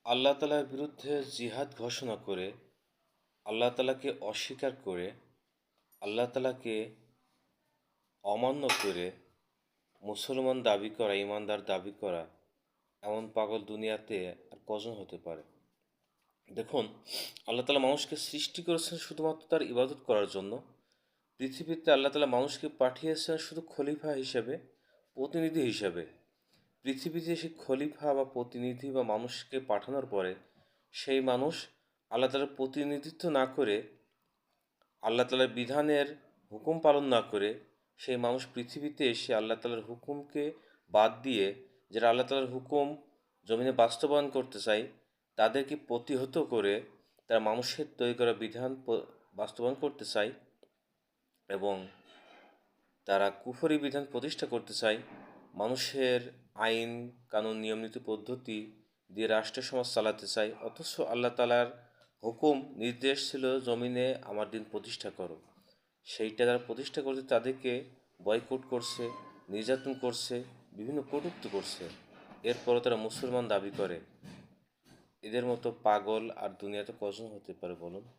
আল্লাহ তাআলার বিরুদ্ধে জিহাদ ঘোষণা করে, আল্লাহ তাআলাকে অস্বীকার করে, আল্লাহ তাআলাকে অমান্য করে মুসলমান দাবি করা, ঈমানদার দাবি করা, এমন পাগল দুনিয়াতে আর কজন হতে পারে? দেখুন, আল্লাহ তাআলা মানুষকে সৃষ্টি করেছেন শুধুমাত্র তার ইবাদত করার জন্য। পৃথিবীতে আল্লাহ তাআলা মানুষকে পাঠিয়েছেন শুধু খলিফা হিসেবে, প্রতিনিধি হিসেবে। পৃথিবীতে সেই খলিফা বা প্রতিনিধি বা মানুষকে পাঠানোর পরে সেই মানুষ আল্লাহ তাআলার প্রতিনিধিত্ব না করে, আল্লাহ তাআলার বিধানের হুকুম পালন না করে, সেই মানুষ পৃথিবীতে এসে আল্লাহ তাআলার হুকুমকে বাদ দিয়ে, যারা আল্লাহ তাআলার হুকুম জমিনে বাস্তবায়ন করতে চায়, তাদেরকে প্রতিহত করে তারা মানুষের তৈরি করা বিধান বাস্তবায়ন করতে চায় এবং তারা কুফরি বিধান প্রতিষ্ঠা করতে চায়। মানুষের আইন কানুন নিয়মনীতি পদ্ধতি দিয়ে রাষ্ট্র সমাজ চালাতে চায়, অথচ আল্লাহ তাআলার হুকুম নির্দেশ ছিল জমিনে আমার দিন প্রতিষ্ঠা করো। সেইটা যারা প্রতিষ্ঠা করছে তাদেরকে বয়কট করছে, নির্যাতন করছে, বিভিন্ন কটূক্তি করছে। এরপরও তারা মুসলমান দাবি করে। এদের মতো পাগল আর দুনিয়াতে কজন হতে পারে বলুন?